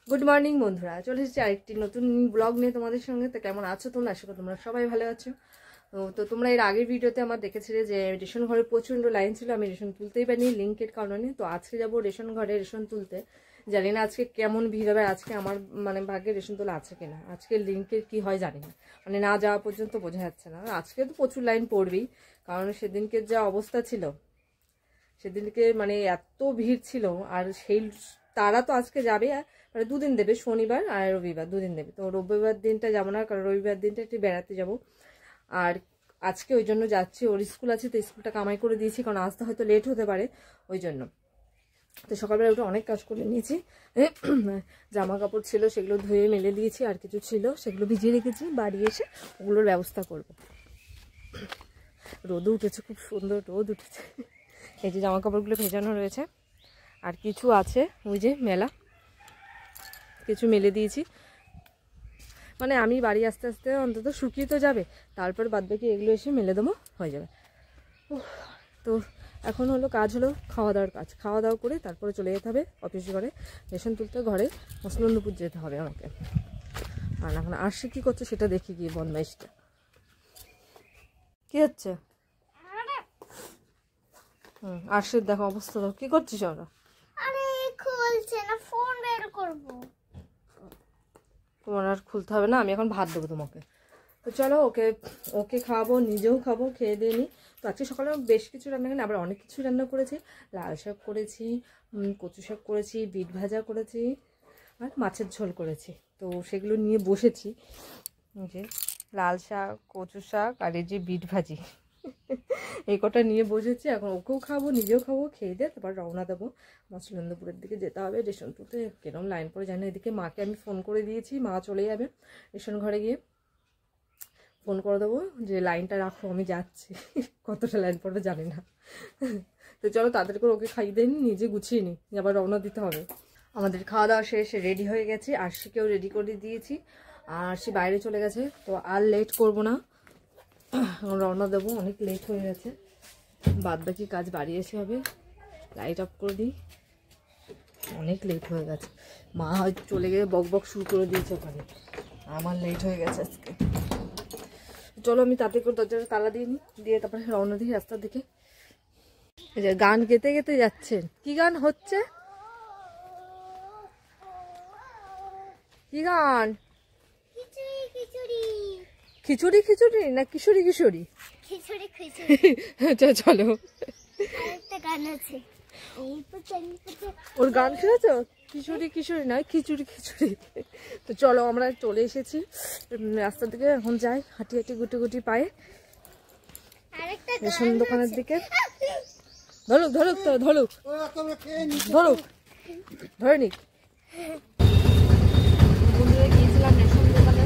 Good morning বন্ধুরা, চলে এসেছি আরেকটি নতুন ব্লগ নিয়ে তোমাদের সঙ্গে। তো কেমন আছো তোমরা? আশা করি তোমরা সবাই ভালো আছো। তো তোমরা এর আগের ভিডিওতে আমার দেখেছিলে যে রেশন ঘরে প্রচণ্ড লাইন ছিল, আমি রেশন তুলতেই পারিনি লিঙ্কের কারণে। তো আজকে যাবো রেশন ঘরে রেশন তুলতে। জানি না আজকে কেমন ভিড় হবে, আজকে আমার ভাগ্যে রেশন তোলা আছে কিনা, আজকে লিঙ্কের কি হয় জানি না, না যাওয়া পর্যন্ত বোঝা যাচ্ছে না। আজকে তো প্রচুর লাইন পড়বেই, কারণ সেদিনকে যা অবস্থা ছিল, সেদিনকে এত ভিড় ছিল। আর সেই তারা তো আজকে যাবে, দুদিন দেবে, শনিবার আর রবিবার দুদিন দেবে। তো রবিবার দিনটা যাবো না, কারণ রবিবার দিনটা একটু বেড়াতে যাব। আর আজকে ওই জন্য যাচ্ছি, ওর স্কুল আছে, তো স্কুলটা কামাই করে দিয়েছি, কারণ আসতে হয়তো লেট হতে পারে ওই জন্য। তো সকালবেলা উঠে অনেক কাজ করে নিয়েছি, জামা কাপড় ছিল সেগুলো ধুয়ে মেলে দিয়েছি, আর কিছু ছিল সেগুলো ভিজিয়ে রেখেছি, বাড়ি এসে ওগুলোর ব্যবস্থা করব। রোদও উঠেছে, খুব সুন্দর রোদ উঠেছে। এই যে জামা কাপড়গুলো ভেজানো রয়েছে, আর কিছু আছে ওই যে মেলা, কিছু মেলে দিয়েছি। আমি বাড়ি আস্তে আস্তে অন্তত শুকিয়ে তো যাবে, তারপর বাদবাকি এগুলো এসে মেলে দেবো, হয়ে যাবে। তো এখন হলো কাজ, হলো খাওয়া দাওয়ার কাজ। খাওয়া দাওয়া করে তারপরে চলে যেতে হবে অফিস ঘরে রেশন তুলতে, ঘরে মসলন্দপুর যেতে হবে আমাকে। আর এখন আসছে কী করছে সেটা দেখি গিয়ে, বদমাইশটা কী হচ্ছে। আসছে, দেখো অবস্থা, দেখো কী করছিস ওরা। তোমার আর খুলতে হবে না, আমি এখন ভাত দেবো তোমাকে। তো চলো, ওকে খাওয়াবো, নিজেও খাবো, খেয়ে দিয়ে নিই। তো আজকে সকালে বেশ কিছু রান্না করি, আবার অনেক কিছু রান্না করেছি। লাল শাক করেছি, কচু শাক করেছি, বিট ভাজা করেছি, আর মাছের ঝোল করেছি। তো সেগুলো নিয়ে বসেছি, যে লাল শাক, কচু শাক, আর এই যে বিট ভাজি, এই কটা নিয়ে বসেছি। এখন ওকেও খাবো, নিজেও খাবো, খেয়ে দিয়ে তারপর রওনা দেবো। মসলন্দপুরের দিকে যেতে হবে রেশন তুলতে। কিরম লাইন পড়ে জানি। এদিকে মাকে আমি ফোন করে দিয়েছি, মা চলে যাবে রেশন ঘরে গিয়ে। ফোন করে দেবো যে লাইনটা রাখো, আমি যাচ্ছি। কতটা লাইন পড়বে জানি না। তো চলো তাদের করে ওকে খাইয়ে দিই, নিজে গুছিয়ে নিই, আবার রওনা দিতে হবে। আমাদের খাওয়া দাওয়া শেষ, রেডি হয়ে গেছে, আরশিকেও রেডি করে দিয়েছি, আর সে বাইরে চলে গেছে। তো আর লেট করব না, রওনা দেবো, অনেক লেট হয়ে গেছে। বাদ বাকি কাজ বাড়ি এসে হবে। লাইট অফ করে দিই, অনেক লেট হয়ে গেছে। মা হয়তো চলে গিয়ে বক বক শুরু করে দিয়েছে ওখানে, আমার লেট হয়ে গেছে আজকে। চলো আমি তাতে করে দরজাটা তালা দিয়ে নিই, দিয়ে তারপরে রওনা দিই রাস্তার দিকে। এই যে গান গেতে গেতে যাচ্ছেন, কি গান হচ্ছে? কি গান? খিচুড়ি খিচুড়ি না কিশোরী কিশোরী? চলো, ওর গান শুনেছ? কিশোরী কিশোরী নয়, খিচুড়ি খিচুড়ি। তো চলো আমরা চলে এসেছি রাস্তার দিকে, এখন যাই হাঁটি হাঁটি গুটি গুটি পায়ে রেশন দোকানের দিকে। ধরুক ধরুক, তো ধরুক ধরুক, ধরে নিক। গিয়েছিলাম রেশন দোকানে,